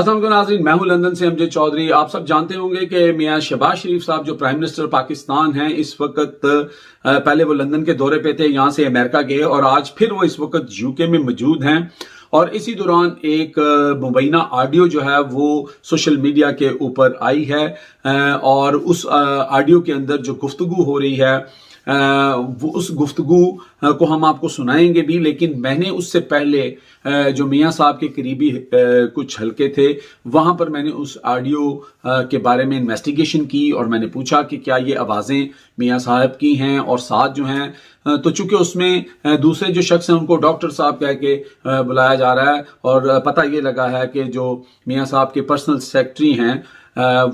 अस्सलाम वालेकुम नाज़रीन, मैं हूं लंदन से अमजद चौधरी। आप सब जानते होंगे कि मियां शहबाज शरीफ साहब जो प्राइम मिनिस्टर पाकिस्तान हैं इस वक्त, पहले वो लंदन के दौरे पे थे, यहां से अमेरिका गए और आज फिर वो इस वक्त यूके में मौजूद हैं। और इसी दौरान एक मुबैना ऑडियो जो है वो सोशल मीडिया के ऊपर आई है और उस ऑडियो के अंदर जो गुफ्तगू हो रही है वो उस गुफ्तगू को हम आपको सुनाएंगे भी, लेकिन मैंने उससे पहले जो मियां साहब के करीबी कुछ हलके थे वहां पर मैंने उस ऑडियो के बारे में इन्वेस्टिगेशन की और मैंने पूछा कि क्या ये आवाज़ें मियां साहब की हैं और साथ जो हैं तो चूंकि उसमें दूसरे जो शख्स हैं उनको डॉक्टर साहब कह के बुलाया जा रहा है और पता ये लगा है कि जो मियां साहब के पर्सनल सेक्रेटरी हैं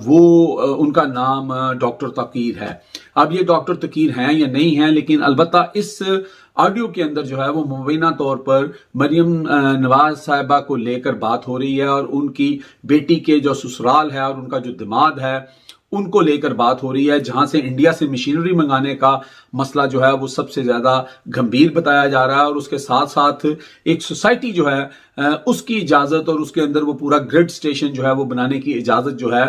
वो उनका नाम डॉक्टर तकीर है। अब ये डॉक्टर तकीर हैं या नहीं हैं, लेकिन अलबत्ता इस ऑडियो के अंदर जो है वो मुबैना तौर पर मरियम नवाज साहिबा को लेकर बात हो रही है और उनकी बेटी के जो ससुराल है और उनका जो दिमाग है उनको लेकर बात हो रही है, जहां से इंडिया से मशीनरी मंगाने का मसला जो है वो सबसे ज्यादा गंभीर बताया जा रहा है। और उसके साथ साथ एक सोसाइटी जो है उसकी इजाजत और उसके अंदर वो पूरा ग्रिड स्टेशन जो है वो बनाने की इजाजत जो है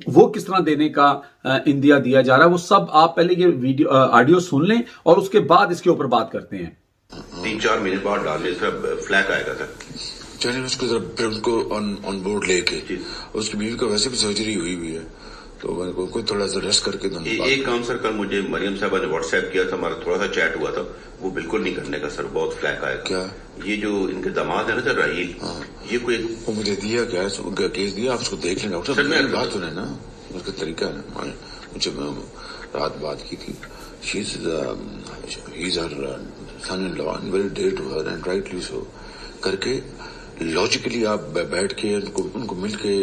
वो किस तरह देने का इंदिया दिया जा रहा है, वो सब आप पहले ये वीडियो ऑडियो सुन लें और उसके बाद इसके ऊपर बात करते हैं। 3-4 महीने बाद डालने से फ्लैग आएगा था। चलिए उसको जरा उनको ऑन बोर्ड लेके, उसकी बीवी का वैसे भी सर्जरी हुई है तो कोई थोड़ा सा रेस्ट करके एक काम सर, कल मुझे मरियम साहबा ने व्हाट्सएप किया था, हमारा थोड़ा सा चैट हुआ था, वो बिल्कुल नहीं करने का सर, बहुत फ्लैग आया। क्या ये जो इनके दामाद है ना सर राहील, ये कोई वो मुझे दिया क्या केस दिया, आप उसको देख लेना डॉक्टर साहब, बात सुने ना, उसका तरीका है ना, मुझे रात बात की थी, he is her son in law and very dear to her and rightly so करके लॉजिकली आप बैठ के उनको मिल के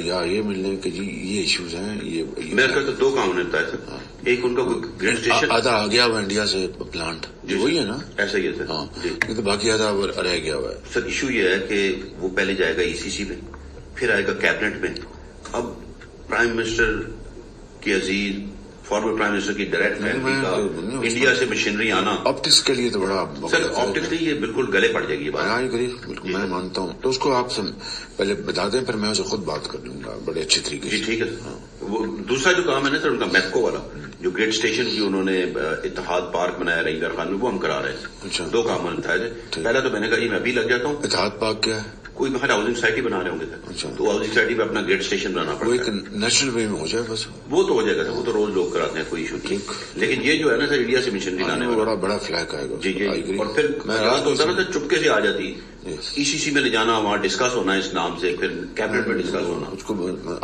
या ये मिलने के जी ये इश्यूज हैं, ये मेरे ख्याल से 2 काम होता है सर। एक उनका ग्रिड स्टेशन आधा आ गया हुआ इंडिया से प्लांट, वही है ना, ऐसा ही है सर। हाँ, तो बाकी आधा रह गया हुआ है सर। इशू ये है कि वो पहले जाएगा ईसीसी में, फिर आएगा कैबिनेट में। अब प्राइम मिनिस्टर की अजीज फॉर्मर प्राइम मिनिस्टर की डायरेक्ट फैमिली का इंडिया से मशीनरी आना ऑप्टिक्स के लिए तो बड़ा सर, ऑप्टिक्स नहीं, ये बिल्कुल गले पड़ जाएगी बात। हाँ बिल्कुल मैं मानता हूँ, तो उसको आप पहले बता दें, फिर मैं उसे खुद बात कर लूंगा बड़े अच्छे तरीके से। ठीक है सर। वो दूसरा जो काम है ना सर उनका मैप्को वाला, जो ग्रेट स्टेशन की उन्होंने इत्तेहाद पार्क बनाया रईगर खान में, वो हम करा रहे हैं। अच्छा, 2 काम होता है। पहला तो मैंने कहा मैं अभी लग जाता हूँ। इत्तेहाद पार्क क्या है? कोई बाहर हाउसिंग सोसाइटी बना रहे होंगे सर। अच्छा, तो हाउसिंग सोसाइटी में अपना गेट स्टेशन बनाना पड़ता है। वो एक नेशनल वे में हो जाए बस, वो तो हो जाएगा सर, वो तो रोज लोग कराते हैं, कोई इशू नहीं। लेकिन ये जो है ना सर इंडिया से मशीनरी लाने में बड़ा फ्लैग आएगा। जी जी। और फिर रात होता ना सर, चुपके से आ जाती, ईसीसी में ले जाना, वहाँ डिस्कस होना इस नाम से, फिर कैबिनेट में डिस्कस होना। उसको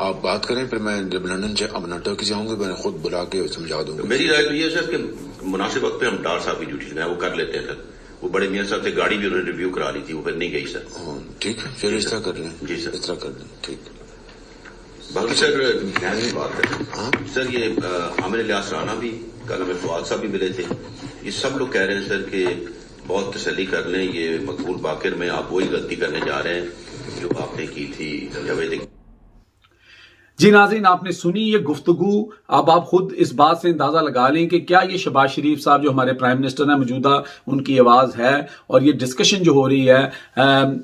आप बात करें, फिर मैं जब लंदन से अब टर्की जाऊंगा मैं खुद बुला के समझा दूंगा। मेरी राय तो ये सर कि मुनासिब वक्त पे हम डार साहब की ड्यूटी लगाए, वो कर लेते हैं सर। वो बड़े मियां साहब से गाड़ी भी उन्होंने रिव्यू करा ली थी, वो फिर नहीं गई सर। ठीक है, फिर इस तरह कर लें। जी सर, इस तरह कर लें, ठीक। बाकी सर बात है सर, ये आमिर लियास राना भी कल हमें फवाद साहब भी मिले थे। ये सब लोग कह रहे हैं सर कि बहुत तसल्ली कर लें, ये मकबूल बाकिर में आप वही गलती करने जा रहे हैं जो आपने की थी जावेद। जी नाज़रीन, आपने सुनी ये गुफ्तगू। अब आप खुद इस बात से अंदाजा लगा लें कि क्या ये शहबाज शरीफ साहब जो हमारे प्राइम मिनिस्टर हैं मौजूदा, उनकी आवाज है और ये डिस्कशन जो हो रही है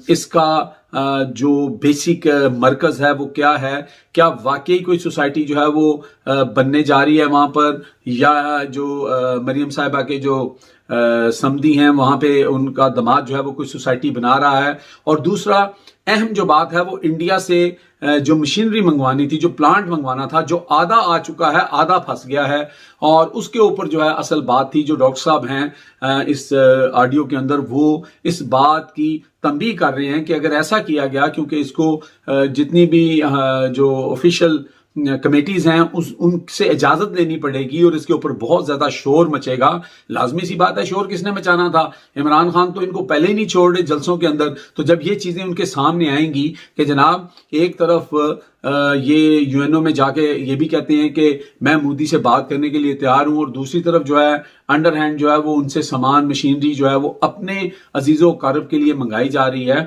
इसका जो बेसिक मरकज है वो क्या है? क्या वाकई कोई सोसाइटी जो है वो बनने जा रही है वहां पर, या जो मरियम साहिबा के जो समधी हैं वहां पे उनका दामाद जो है वो कोई सोसाइटी बना रहा है? और दूसरा अहम जो बात है वो इंडिया से जो मशीनरी मंगवानी थी, जो प्लांट मंगवाना था, जो आधा आ चुका है, आधा फंस गया है। और उसके ऊपर जो है असल बात थी, जो डॉक्टर साहब हैं इस ऑडियो के अंदर वो इस बात की तंबीह कर रहे हैं कि अगर ऐसा किया गया, क्योंकि इसको जितनी भी जो ऑफिशियल कमेटीज हैं उनसे इजाजत लेनी पड़ेगी और इसके ऊपर बहुत ज्यादा शोर मचेगा। लाजमी सी बात है, शोर किसने मचाना था? इमरान खान तो इनको पहले ही नहीं छोड़ रहे जलसों के अंदर। तो जब ये चीजें उनके सामने आएंगी कि जनाब एक तरफ ये यूएनओ में जाके ये भी कहते हैं कि मैं मोदी से बात करने के लिए तैयार हूं, और दूसरी तरफ जो है अंडर हैंड जो है वो उनसे सामान मशीनरी जो है वो अपने अजीजों कारब के लिए मंगाई जा रही है,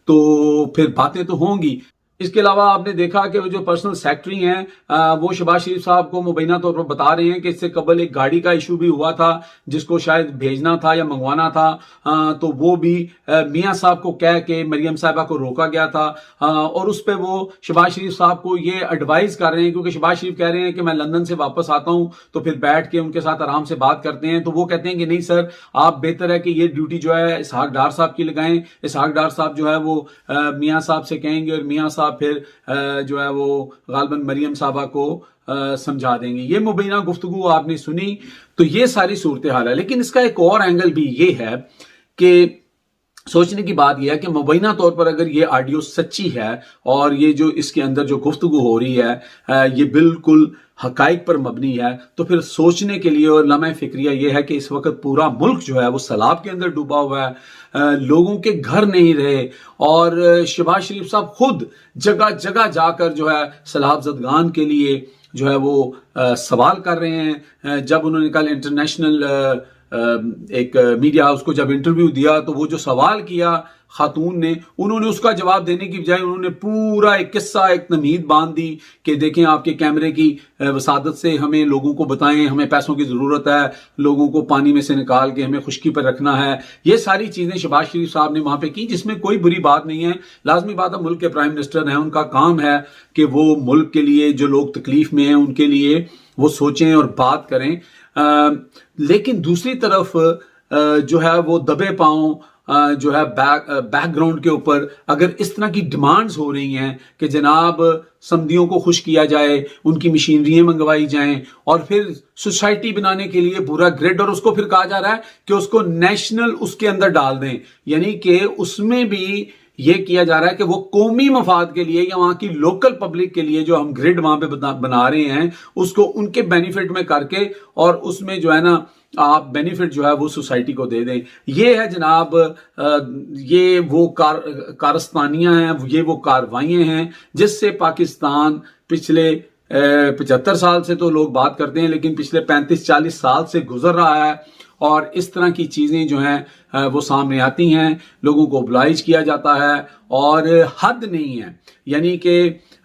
तो फिर बातें तो होंगी। اس کے علاوہ آپ نے دیکھا کہ وہ جو پرسنل سیکٹری ہیں وہ شہباز شریف صاحب کو مبینہ طور پر بتا رہے ہیں کہ اس سے قبل ایک گاڑی کا ایشو بھی ہوا تھا جس کو شاید بھیجنا تھا یا منگوانا تھا، تو وہ بھی میاں صاحب کو کہہ کے مریم صاحبہ کو روکا گیا تھا، اور اس پہ وہ شہباز شریف صاحب کو یہ ایڈوائز کر رہے ہیں، کیونکہ شہباز شریف کہہ رہے ہیں کہ میں لندن سے واپس آتا ہوں تو پھر بیٹھ کے ان کے ساتھ آرام سے بات کرتے ہیں، تو وہ کہتے ہیں کہ نہیں سر، آپ بہتر ہے کہ یہ ڈیوٹی جو ہے اسحاق ڈار صاحب کی لگائیں، اسحاق ڈار صاحب جو ہے وہ میاں صاحب سے کہیں گے اور میاں صاحب پھر جو ہے وہ غالباً مریم صاحبہ کو سمجھا دیں گے۔ یہ مبینہ گفتگو آپ نے سنی، تو یہ ساری صورتحال ہے۔ لیکن اس کا ایک اور اینگل بھی یہ ہے کہ سوچنے کی بات یہ ہے کہ مبینہ طور پر اگر یہ آڈیو سچی ہے اور یہ جو اس کے اندر جو گفتگو ہو رہی ہے یہ بالکل حقائق پر مبنی ہے، تو پھر سوچنے کے لیے اور لمحہ فکریہ یہ ہے کہ اس وقت پورا ملک جو ہے وہ سیلاب کے اندر ڈوبا ہوا ہے، لوگوں کے گھر نہیں رہے، اور شہباز شریف صاحب خود جگہ جگہ جا کر جو ہے سیلاب زدگان کے لیے جو ہے وہ سوال کر رہے ہیں۔ جب انہوں نے کل انٹرنیشنل ایک میڈیا ہاؤس کو جب انٹرویو دیا تو وہ جو سوال کیا خاتون نے، انہوں نے اس کا جواب دینے کی بجائے انہوں نے پورا ایک قصہ، ایک تمہید باندھ دی کہ دیکھیں آپ کے کیمرے کی وسادت سے ہمیں لوگوں کو بتائیں، ہمیں پیسوں کی ضرورت ہے، لوگوں کو پانی میں سے نکال کے ہمیں خشکی پر رکھنا ہے۔ یہ ساری چیزیں شہباز شریف صاحب نے وہاں پہ کی، جس میں کوئی بری بات نہیں ہے۔ لازمی بات ہے، ملک کے پرائم منسٹر ہیں، ان کا کام ہے کہ وہ ملک کے لیے جو لوگ تکلیف میں ہیں ان کے لیے وہ سوچیں اور بات کریں، لیکن دوسری طرف جو ہے وہ دبے پاؤں جو ہے بیک گراؤنڈ کے اوپر اگر اس طرح کی ڈیمانڈز ہو رہی ہیں کہ جناب سمندیوں کو خوش کیا جائے، ان کی مشینریاں منگوائی جائیں، اور پھر سوسائٹی بنانے کے لیے پورا گریڈ، اور اس کو پھر کہا جا رہا ہے کہ اس کو نیشنل اس کے اندر ڈال دیں، یعنی کہ اس میں بھی یہ کیا جا رہا ہے کہ وہ قومی مفاد کے لیے یا وہاں کی لوکل پبلک کے لیے جو ہم گریڈ وہاں پہ بنا رہے ہیں اس کو ان کے بینیفٹ میں کر کے، اور اس میں جو ہے نا آپ بینیفٹ جو ہے وہ سوسائٹی کو دے دیں۔ یہ ہے جناب، یہ وہ کارستانیاں ہیں، یہ وہ کاروائیاں ہیں جس سے پاکستان پچھلے 75 سال سے تو لوگ بات کرتے ہیں، لیکن پچھلے 35-40 سال سے گزر رہا ہے، اور اس طرح کی چیزیں جو ہیں وہ سامنے آتی ہیں، لوگوں کو oblige کیا جاتا ہے، اور حد نہیں ہے۔ یعنی کہ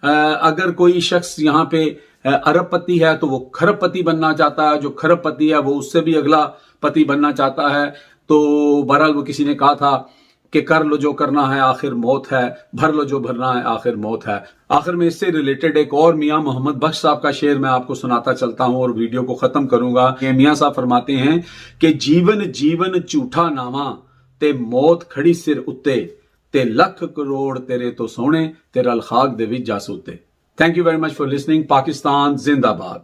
اگر کوئی شخص یہاں پہ ارب پتی ہے تو وہ کھرب پتی بننا چاہتا ہے، جو کھرب پتی ہے وہ اس سے بھی اگلا پتی بننا چاہتا ہے۔ تو بہرحال وہ کسی نے کہا تھا کہ کر لو جو کرنا ہے آخر موت ہے، بھر لو جو بھرنا ہے آخر موت ہے۔ آخر میں اس سے ریلیٹڈ ایک اور میاں محمد بخش صاحب کا شعر میں آپ کو سناتا چلتا ہوں اور ویڈیو کو ختم کروں گا۔ یہ میاں صاحب فرماتے ہیں کہ جیون جیون جھوٹا نامہ تے موت کھڑی سر اتے، تے لکھ کروڑ تیرے تو سونے، تیرا الخاک دے وچ جا سوتے۔ Thank you very much for listening. Pakistan زندہ باد۔